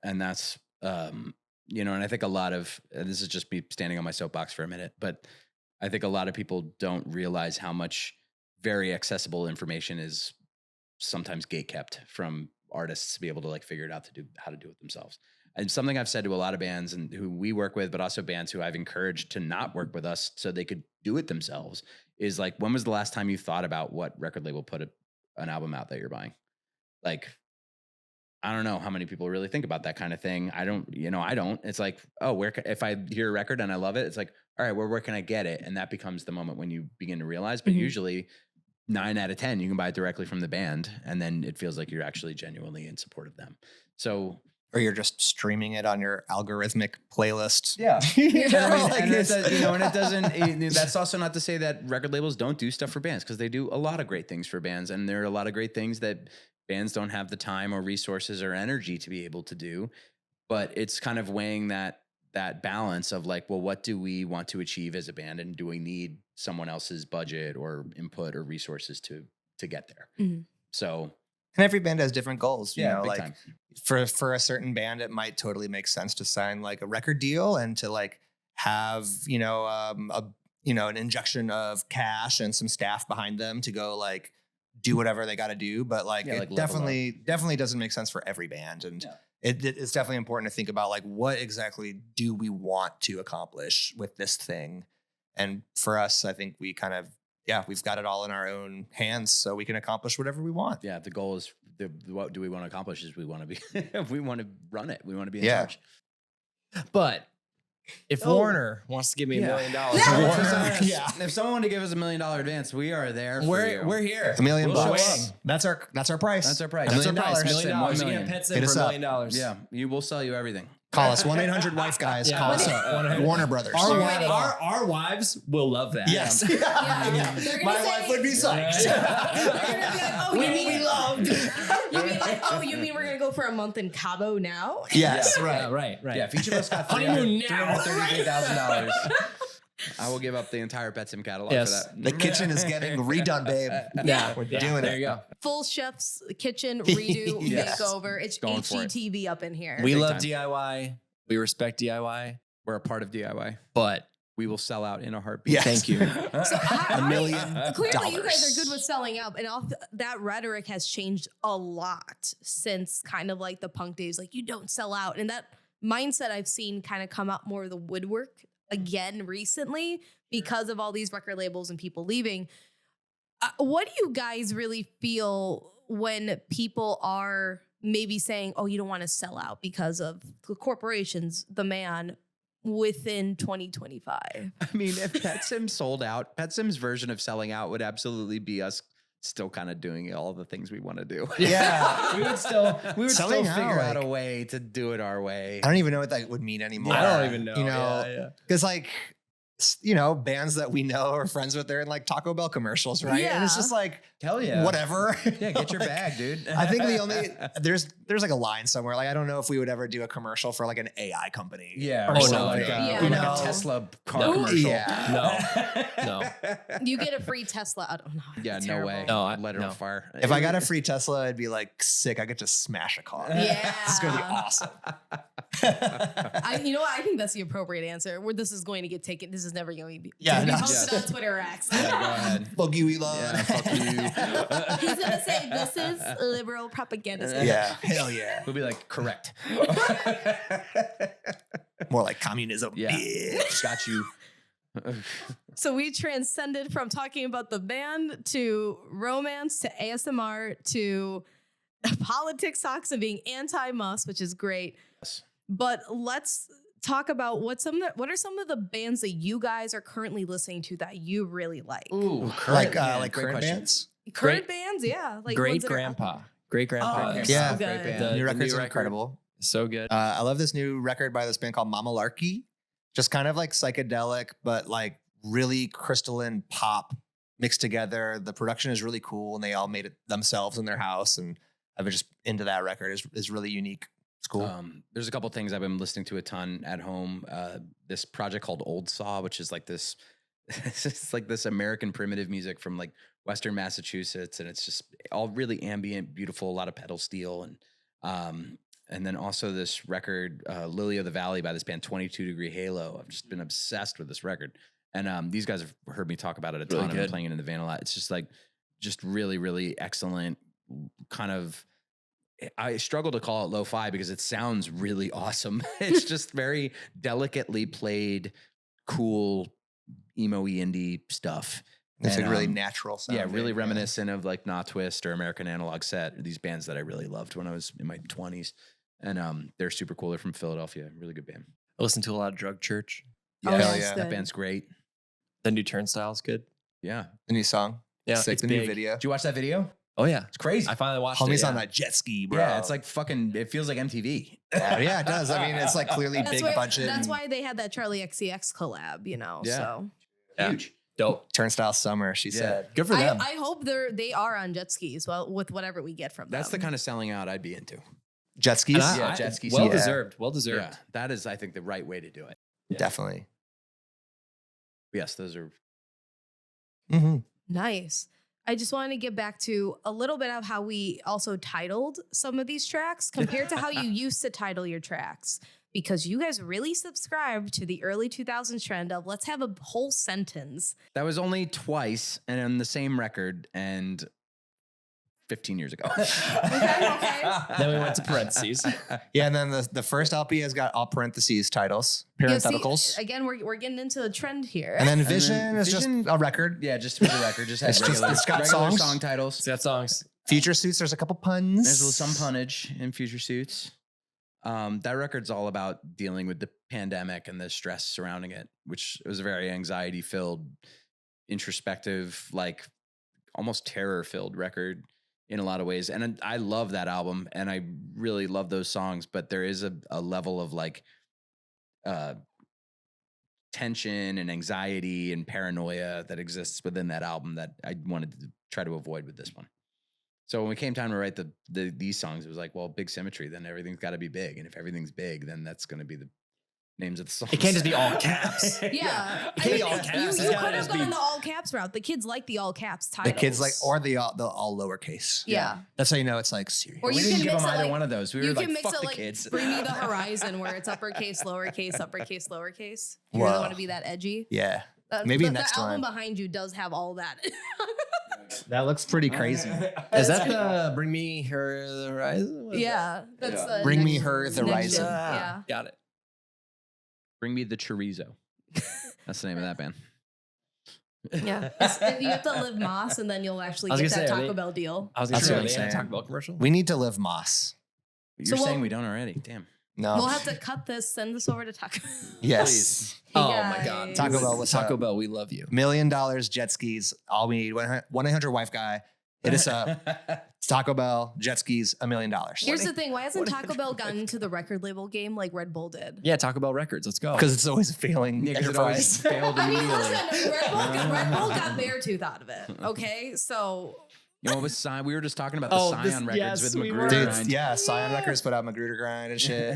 And that's, you know, and I think a lot of, this is just me standing on my soapbox for a minute, but I think a lot of people don't realize how much very accessible information is sometimes gatekept from artists to be able to like figure it out how to do it themselves. And something I've said to a lot of bands and who we work with, but also bands who I've encouraged to not work with us so they could do it themselves, is like, when was the last time you thought about what record label put an album out that you're buying? Like, I don't know how many people really think about that kind of thing. I don't. It's like, oh, if I hear a record and I love it, it's like, all right, where can I get it? And that becomes the moment when you begin to realize. But usually 9 out of 10, you can buy it directly from the band. And then it feels like you're actually genuinely in support of them. So, or you're just streaming it on your algorithmic playlist. yeah. And it doesn't, that's also not to say that record labels don't do stuff for bands, because they do a lot of great things for bands. And there are a lot of great things that bands don't have the time or resources or energy to be able to do. But it's kind of weighing that balance of like, well, what do we want to achieve as a band? And do we need someone else's budget or input or resources to get there? Mm-hmm. So, and every band has different goals. You know, big like time. For a certain band, it might totally make sense to sign like a record deal and to like have, an injection of cash and some staff behind them to go like do whatever they got to do. But like, it definitely doesn't make sense for every band. And it's definitely important to think about like, what exactly do we want to accomplish with this thing? And for us, I think we kind of, we've got it all in our own hands, so we can accomplish whatever we want. Yeah, the goal is, what do we want to accomplish is we want to be, we want to run it. We want to be in charge. But if Warner wants to give me $1 million, if someone wanted to give us $1 million advance, we are there. We're here. $1 million We'll bucks. That's our price. That's our price. $1 million. $1 million. Pets in for $1 million. Yeah, we'll sell you everything. Call us 1-800-WIFE guys. Call us up. Warner Brothers. Our wives will love that. Yes. My wife would be psyched. We loved. You mean we're gonna go for a month in Cabo now? Yes. Right. Yeah, if each of us got honeymoon now, $333,000. I will give up the entire Petsim catalog for that. The kitchen is getting redone, babe. Yeah, we're doing it. There you go. Full chef's kitchen redo makeover. It's HGTV up in here. We love DIY. We respect DIY. We're a part of DIY, but we will sell out in a heartbeat. Yes. Thank you. So $1 million. Clearly, $1 million. you guys are good with selling out, and that rhetoric has changed a lot since kind of like the punk days. Like, you don't sell out, and that mindset I've seen kind of come out more of the woodwork again recently because of all these record labels and people leaving. What do you guys really feel when people are maybe saying, oh, you don't want to sell out because of the corporations, the man, within 2025? I mean, if Petsim sold out, Petsim's version of selling out would absolutely be us still kind of doing all the things we want to do. Yeah. we would still figure out like, a way to do it our way. I don't even know what that would mean anymore. I don't even know. You know, because like, bands that we know or friends with, they're in like Taco Bell commercials, right? Yeah. And it's just like, hell yeah, whatever. Yeah, get your bag, dude. I think there's like a line somewhere. Like, I don't know if we would ever do a commercial for like an AI company. Yeah. Or something. Like a Tesla car commercial. Yeah. No. You get a free Tesla. I don't know. Yeah, It's no terrible. way. No, Let it on fire. If I got a free Tesla, I'd be like sick. I get to smash a car. Yeah. It's going to be awesome. You know what? I think that's the appropriate answer. Where this is going to get taken. This is never going to be. Yeah, be no. posted on Twitter or X. Yeah, go ahead. Fuck you, Elon. Yeah, fuck you. He's gonna say this is liberal propaganda. Yeah, hell yeah. We'll be like, correct. More like communism. Yeah. Bitch. Got you. So we transcended from talking about the band to romance to ASMR to politics talks and being anti-Musk, which is great. Yes. But let's talk about what are some of the bands that you guys are currently listening to that you really like? Ooh, Like great current question. bands? Current bands, yeah. Like Great ones that are- Grandpa. Great Grandpa. Oh, is Yeah. so Great good. band. New record's record. incredible. So good. I love this new record by this band called Mama Larky. Just kind of like psychedelic, but like really crystalline pop mixed together. The production is really cool, and they all made it themselves in their house. And I've been just into that record. Is really unique. It's cool. There's a couple things I've been listening to a ton at home. This project called Old Saw, which is like this, it's like this American primitive music from like Western Massachusetts, and it's just all really ambient, beautiful, a lot of pedal steel, and then also this record, Lily of the Valley by this band 22 Degree Halo. I've just been obsessed with this record, and these guys have heard me talk about it a ton. Really I've been good. playing it in the van a lot. It's just like, just really, really excellent. Kind of, I struggle to call it lo-fi because it sounds really awesome. It's just very delicately played, cool, emo-y indie stuff. It's And, like really natural sound. Yeah, really reminiscent of like Nah Twist or American Analog Set, these bands that I really loved when I was in my 20s. And they're super cool. They're from Philadelphia. Really good band. I listen to a lot of Drug Church. Oh, Hell that's yeah. good. That band's great. The new Turnstile is good. Yeah. The new song. Yeah, Sick. it's The new big. video. Did you watch that video? Oh yeah, It's crazy. I finally watched it. Homie's yeah. on that jet ski, bro. Yeah, it's like fucking, it feels like MTV. yeah, it does. I mean, it's like clearly That's big why, budget. That's and why they had that Charlie XCX collab, you know. Yeah. So Yeah. Huge. Dope. Turnstile Summer, she Yeah. said. Good for them. I hope they are on jet skis. Well, with whatever we get from That's the them. kind of selling out I'd be into. Jet skis? Yeah, jet ski Well season. deserved. Well deserved. Yeah, that is, I think, the right way to do it. Definitely. Yes, those are. Mm-hmm. Nice. I just wanted to get back to a little bit of how we also titled some of these tracks compared to how you used to title your tracks. Because you guys really subscribed to the early 2000s trend of let's have a whole sentence. That was only twice and on the same record and 15 years ago. Okay. Then we went to parentheses. Yeah, and then the first LP has got all parentheses titles, Yeah, see, parentheticals. again, we're getting into the trend here. And then then Vision is Vision- just a record. Yeah, just for the record, just has It's just- regular, it's got regular songs. song titles. It's got songs. Future Suits, there's a couple puns. There's some punnage in Future Suits. That record's all about dealing with the pandemic and the stress surrounding it, which was a very anxiety-filled, introspective, like almost terror-filled record in a lot of ways. And I love that album, and I really love those songs. But there is a level of like tension and anxiety and paranoia that exists within that album that I wanted to try to avoid with this one. So when it came time to write these songs, it was like, well, big Symmetry, then everything's got to be big. And if everything's big, then that's going to be the names of the songs. It can't just be all caps. Yeah. It can't be all caps. You It's could gotta have just be- gone the all caps route. The kids like the all caps The titles. kids like, or the all lowercase. Yeah. That's how you know it's like serious. Or we you didn't can give mix them it either like- one of those. We You were can like, mix fuck it the like kids. Bring Me the Horizon where it's uppercase, lowercase, uppercase, lowercase. You Whoa. really want to be that edgy? Yeah. Maybe next the album time. behind you does have all that. That looks pretty crazy. Is that the Bring Me Her the Horizon? What is Yeah. That's the Bring Me next- Her the next Horizon. gen. that? Yeah. Got it. Bring me the chorizo. That's the name of that band. Yeah. You have to live Moss and then you'll actually I was get gonna that say, are Taco they- Bell deal. I was going That's to what say, I'm are they in a saying. Taco Bell commercial? We need to live Moss. You're So saying we'll- we don't already. Damn. No. We'll have to cut this, send this over to Taco. Yes. Hey, Oh my guys. God. Taco Bell, what's Taco up? Bell, we love you. $1 million jet skis. All we need. 1-800-wife guy. Hit us up. It's Taco Bell, jet skis, $1 million. Here's the thing. Why hasn't Taco Bell gotten into the record label game like Red Bull did? Yeah, Taco Bell Records. Let's go. Because it's always failing. Yeah, 'cause it always enterprise. failed I mean, immediately. listen, Red Bull got their tooth out of it. Okay, so You know, with Scion, we were just talking about the Oh, Scion this- records yes, with we Magruder. were. Dude, Grind. yeah, Scion Records put out Magruder Grind and shit.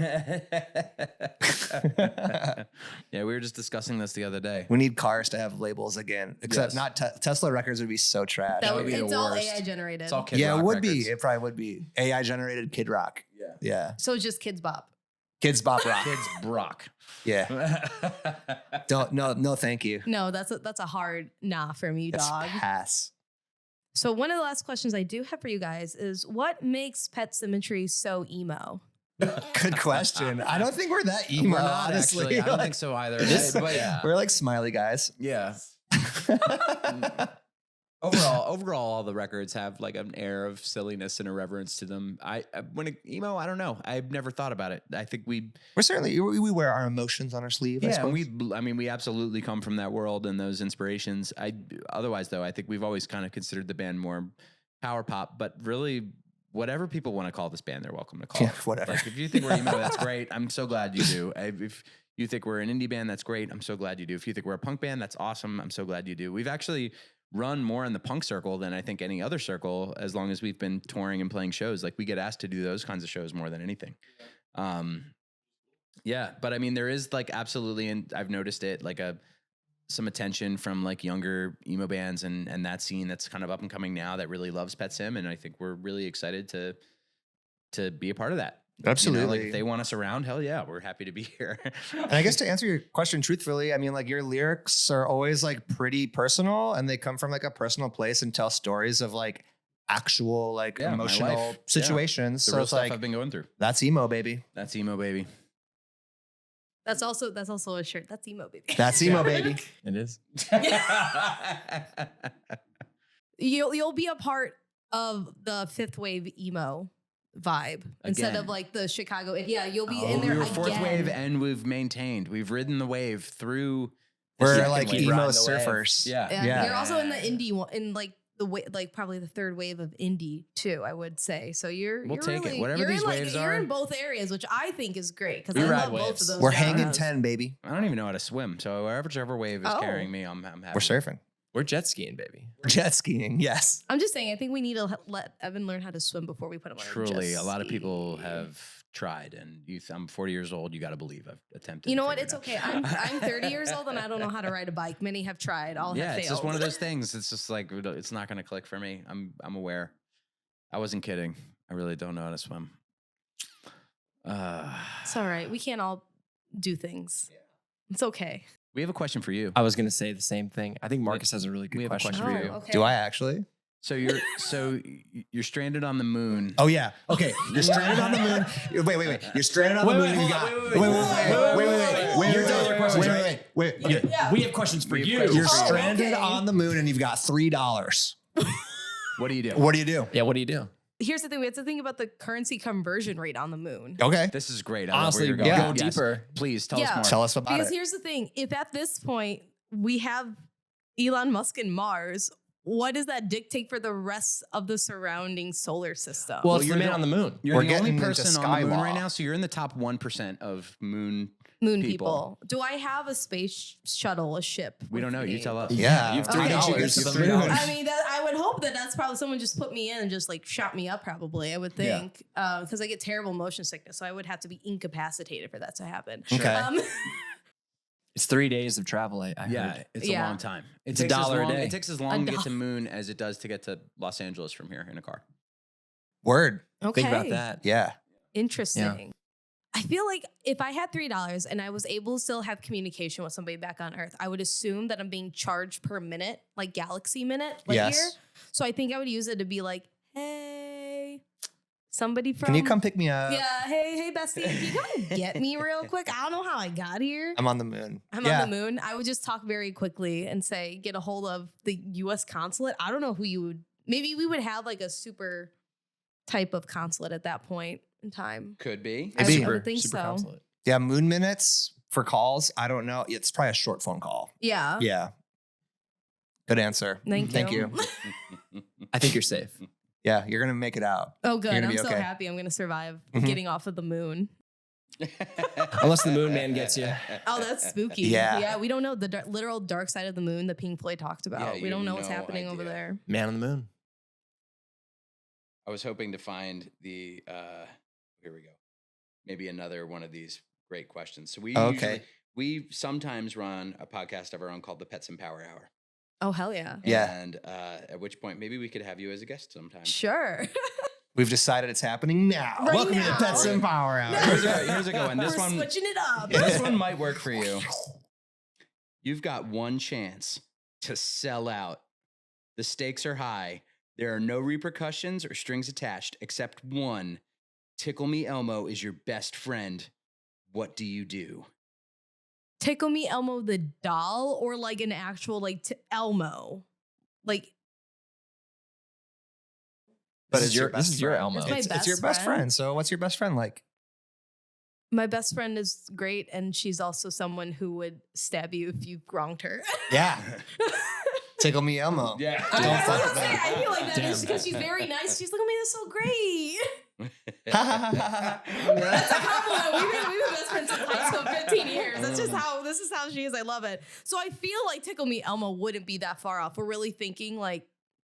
Yeah, we were just discussing this the other day. We need cars to have labels again. Except Yes. not Tesla records would be so trash. that would be the it's all worst. AI generated. It's all Kid Yeah, Rock it would be. records. It probably would be. AI generated Kid Rock. Yeah. So it's just Kids Bop. Kids Bop Rock. Kids Brock. Yeah. Don't no thank you. No, that's a hard nah from you, It's dog. pass. So one of the last questions I do have for you guys is what makes Pet Symmetry so emo? Good question. I don't think we're that emo, We're not honestly. actually. I don't Like, think so either. This- But yeah. We're like smiley guys. Yeah. Overall, all the records have like an air of silliness and irreverence to them. Emo, I don't know. I've never thought about it. I think we're certainly we wear our emotions on our sleeve. Yeah, and we absolutely come from that world and those inspirations. Otherwise though, I think we've always kind of considered the band more power pop, but really whatever people want to call this band, they're welcome to call it. Whatever. Like if you think we're emo, that's great. I'm so glad you do. If you think we're an indie band, that's great. I'm so glad you do. If you think we're a punk band, that's awesome. I'm so glad you do. We've actually run more in the punk circle than I think any other circle, as long as we've been touring and playing shows. Like we get asked to do those kinds of shows more than anything. Yeah, but I mean, there is like absolutely, and I've noticed it, like some attention from like younger emo bands and that scene that's kind of up and coming now that really loves Pet Sim, and I think we're really excited to be a part of that. Absolutely. Like if they want us around, hell yeah, we're happy to be here. And I guess to answer your question truthfully, I mean, like your lyrics are always like pretty personal, and they come from like a personal place and tell stories of like actual like emotional situations. The so real it's stuff like I've been going through. That's emo, baby. That's emo, baby. That's also a shirt. That's emo, baby. That's emo, baby. It is. You'll be a part of the fifth wave emo vibe instead of like the Chicago. Yeah, you'll be in there. We were again. fourth wave, and we've maintained. We've ridden the wave through. We're like emo surfers. Yeah. You're also in the indie one, in like the way, like probably the third wave of indie too, I would say. So we'll take it. Whatever these waves are. You're in both areas, which I think is great because We I ride love both waves. of those. We're genres. hanging 10, baby. I don't even know how to swim, so whichever wave is carrying me, I'm happy. We're surfing. We're jet skiing, baby. We're jet skiing. Yes. I'm just saying, I think we need to let Evan learn how to swim before we put him on. Truly, a lot of people have tried, and I'm 40 years old. You got to believe I've attempted. You know to what? figure It's it out. okay. I'm 30 years old and I don't know how to ride a bike. Many have tried. All have failed. It's just one of those things. It's just like it's not going to click for me. I'm aware. I wasn't kidding. I really don't know how to swim. It's all right. We can't all do things. It's okay. We have a question for you. I was going to say the same thing. I think Marcus has a really good We have a question question for for you. you. Okay. Do I actually? So you're stranded on the moon. Oh yeah. Okay. You're stranded on the moon. Wait. You're stranded on the moon. And you got. Wait. We have questions for you. You're stranded on the moon and you've got $3. What do you do? What do you do? Yeah, what do you do? Here's the thing. We have to think about the currency conversion rate on the moon. Okay. This is great. I love Honestly, where you're going. go Yes. deeper. Please tell us Yeah. more. Tell us about Because it. here's the thing. If at this point we have Elon Musk and Mars, what does that dictate for the rest of the surrounding solar system? Well, it's you're the man the- on the moon. You're We're the only getting into person on the moon Skylaw. right now, so you're in the top 1% of moon people. Do I have a space shuttle, a ship? We don't know. with You me? tell us. Yeah. You have Okay. $3 to You have the moon. $3. I mean, I would hope that's probably someone just put me in and just like shot me up. Probably, I would think, because I get terrible motion sickness, so I would have to be incapacitated for that to happen. Okay. It's 3 days of travel. I Yeah, heard. it's Yeah. a long time. It It's takes as $1 a long- day. It takes as long to get to $1. moon as it does to get to Los Angeles from here in a car. Word. Okay, Think about that. Yeah. Interesting. I feel like if I had $3 and I was able to still have communication with somebody back on Earth, I would assume that I'm being charged per minute, like galaxy minute, like Yes. here. So I think I would use it to be like, hey, somebody from. Can you come pick me up? Yeah, hey, bestie, can you come and get me real quick? I don't know how I got here. I'm on the moon. I'm on the moon. I would just talk very quickly and say, get a hold of the U.S. consulate. I don't know who you would. Maybe we would have like a super type of consulate at that point in time. Could be. I Maybe. would think super so. consulate. Yeah. Moon minutes for calls. I don't know. It's probably a short phone call. Yeah. Yeah. Good answer. Thank you. I think you're safe. Yeah. You're going to make it out. Oh, good. You're gonna I'm be so okay. happy I'm going to survive Mhm. getting off of the moon. Unless the moon man gets you. Oh, that's spooky. Yeah. Yeah, we don't know the literal dark side of the moon that Pink Floyd talked about. Yeah, we you don't know have what's no happening over idea. there. Man on the moon. I was hoping to find the. Here we go. Maybe another one of these great questions. So we sometimes run a podcast of our own called the Pets and Power Hour. Oh, hell yeah. Yeah. And at which point maybe we could have you as a guest sometime. Sure. We've decided it's happening now. Right Welcome now. to the Pets and Power Hour. Here's a good one. This We're one, switching it up. this one might work for you. You've got one chance to sell out. The stakes are high. There are no repercussions or strings attached except one. Tickle Me Elmo is your best friend. What do you do? Tickle Me Elmo the doll or like an actual like Elmo? Like But this it's is your best friend. Elmo. It's my It's your best best friend. friend. So what's your best friend like? My best friend is great, and she's also someone who would stab you if you wronged her. Yeah. Tickle me Elmo. Yeah. I Don't was fuck gonna with say, that. I feel like that Damn. is because she's very nice. She's like, oh, man, that's so great. That's That's a compliment. We've been best friends since high school, 15 years. This is how she is. I love it. So I feel like Tickle Me Elmo wouldn't be that far off. We're really thinking like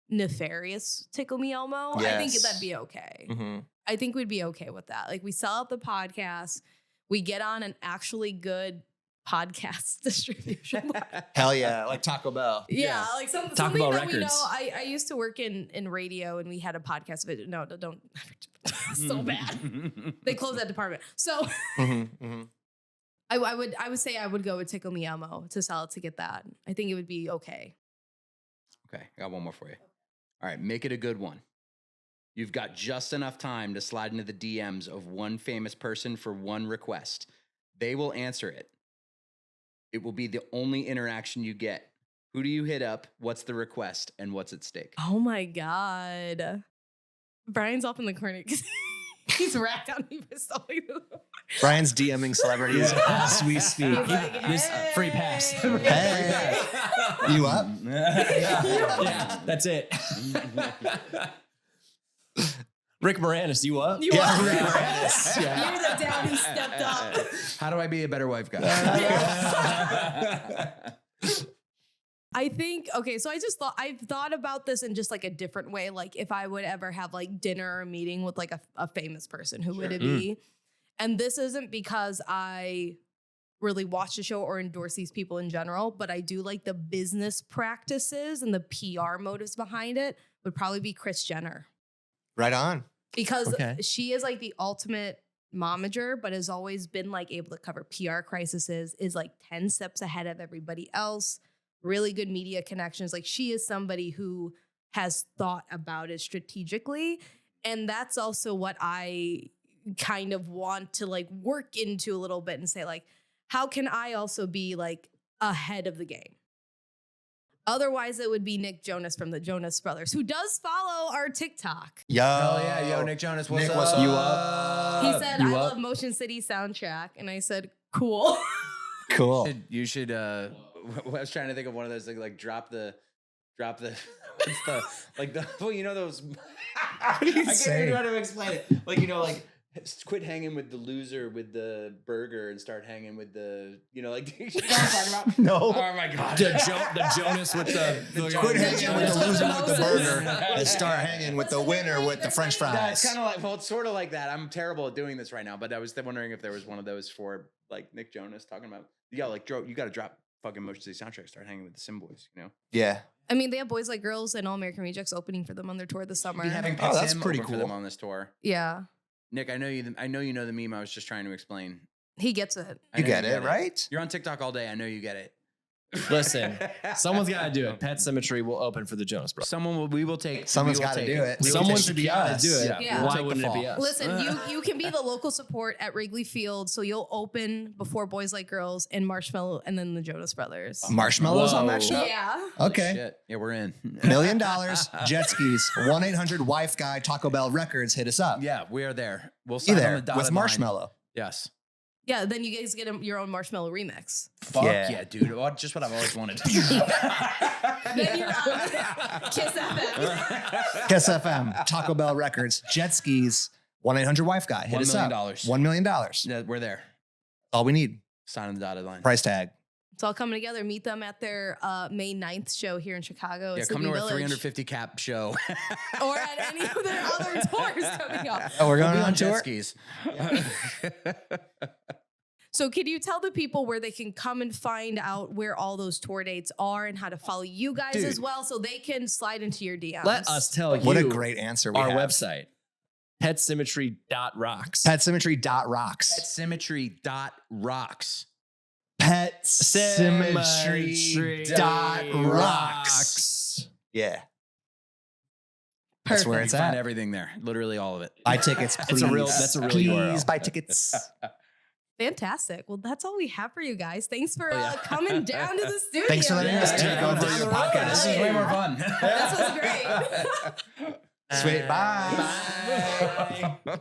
nefarious Tickle Me Elmo. I think Yes. that'd be okay. Mm-hmm. I think we'd be okay with that. Like we sell out the podcast, we get on an actually good podcast distribution. Hell yeah, like Taco Bell. Yeah, like Taco something Bell that we know. Records. I used to work in radio, and we had a podcast. No, don't. So bad. They closed that department. So Mm-hmm. Mm-hmm. I would say I would go with Tickle Me Elmo to sell it to get that. I think it would be okay. Okay, I got one more for you. All right, make it a good one. You've got just enough time to slide into the DMs of one famous person for one request. They will answer it. It will be the only interaction you get. Who do you hit up? What's the request? And what's at stake? Oh my God. Brian's off in the corner because he's racked on me for selling this. Brian's DMing celebrities as we speak. He's like, This free pass. Hey. You up? Yeah, that's it. Rick Moranis, you up? You Yeah, are. Rick Moranis. Yeah. You're the dad who stepped up. How do I be a better wife guy? I think, okay, so I've thought about this in just like a different way. Like if I would ever have like dinner or a meeting with like a famous person, who would it be? And this isn't because I really watch the show or endorse these people in general, but I do like the business practices and the PR motives behind it would probably be Kris Jenner. Right on. Because Okay. she is like the ultimate momager, but has always been like able to cover PR crises, is like 10 steps ahead of everybody else. Really good media connections. Like she is somebody who has thought about it strategically. And that's also what I kind of want to like work into a little bit and say like, how can I also be like ahead of the game? Otherwise, it would be Nick Jonas from the Jonas Brothers, who does follow our TikTok. Yo. Hell yeah, yo, Nick Jonas, what's Nick, up? what's up? You up? He said, You I up? love Motion City soundtrack. And I said, cool. Cool. You should I was trying to think of one of those like drop the what's the like the well, you know those I can't even saying? know how to explain it. Like, you know, like quit hanging with the loser with the burger and start hanging with the, you know, like you know what I'm talking about? No. Oh my god. The Jonas with the Quit hanging with the loser with the Moses. burger and start hanging with the winner with the French Yeah, fries. it's kind of like, well, it's sort of like that. I'm terrible at doing this right now, but I was wondering if there was one of those for like Nick Jonas talking about, you got to drop fucking Motion City soundtrack, start hanging with the Sim Boys, you know? Yeah. I mean, they have Boys Like Girls and All American Rejects opening for them on their tour this summer. Be having Oh, that's Sim pretty over for them cool. on this tour. Yeah, Nick, I know you know the meme I was just trying to explain. he gets it. I You know get it, right? You're on TikTok all day. I know you get it. Listen, someone's got to do it. Pet Symmetry will open for the Jonas Brothers. We will take. Someone's we will gotta take do it. We will Someone's take- got to do it. Yeah. Why Take the wouldn't it be fall. us? Listen, you can be the local support at Wrigley Field, so you'll open before Boys Like Girls and Marshmello and then the Jonas Brothers. Marshmallows on that Whoa. show? Yeah. Okay. Shit. Yeah, we're in. $1 million, jet skis, 1-800-WIFE guy, Taco Bell Records. Hit us up. Yeah, we are there. We'll Be sign on there the dotted with line. Marshmallow. Yes. Yeah, then you guys get your own Marshmello remix. Fuck Yeah. yeah, dude. Well, just what I've always wanted. Then you're on Kiss FM. Kiss FM, Taco Bell Records, jet skis, 1-800-WIFE guy. Hit $1 us up. million. $1 million. Yeah, we're there. All we need. Sign on the dotted line. Price tag. It's all coming together. Meet them at their May 9th show here in Chicago. Yeah, at come Sleepy to our Village. 350 cap show. Or at any of their other tours coming up. Oh, we're We'll going be on jet tour? skis. So can you tell the people where they can come and find out where all those tour dates are and how to follow you guys Dude. as well so they can slide into your DMs? Let us tell you What a great answer we our have. website, petsymmetry.rocks. PetSymmetry.rocks. Symmetry.rocks. PetSymmetry.rocks. Yeah. That's where it's You find at. everything there. Literally all of it. Buy tickets, please. That's a real Please URL. buy tickets. Fantastic. Well, that's all we have for you guys. Thanks for coming down to the studio. Thanks for letting us take over Down your the road. podcast. This is way more fun. This was great. Sweet. Bye. Bye.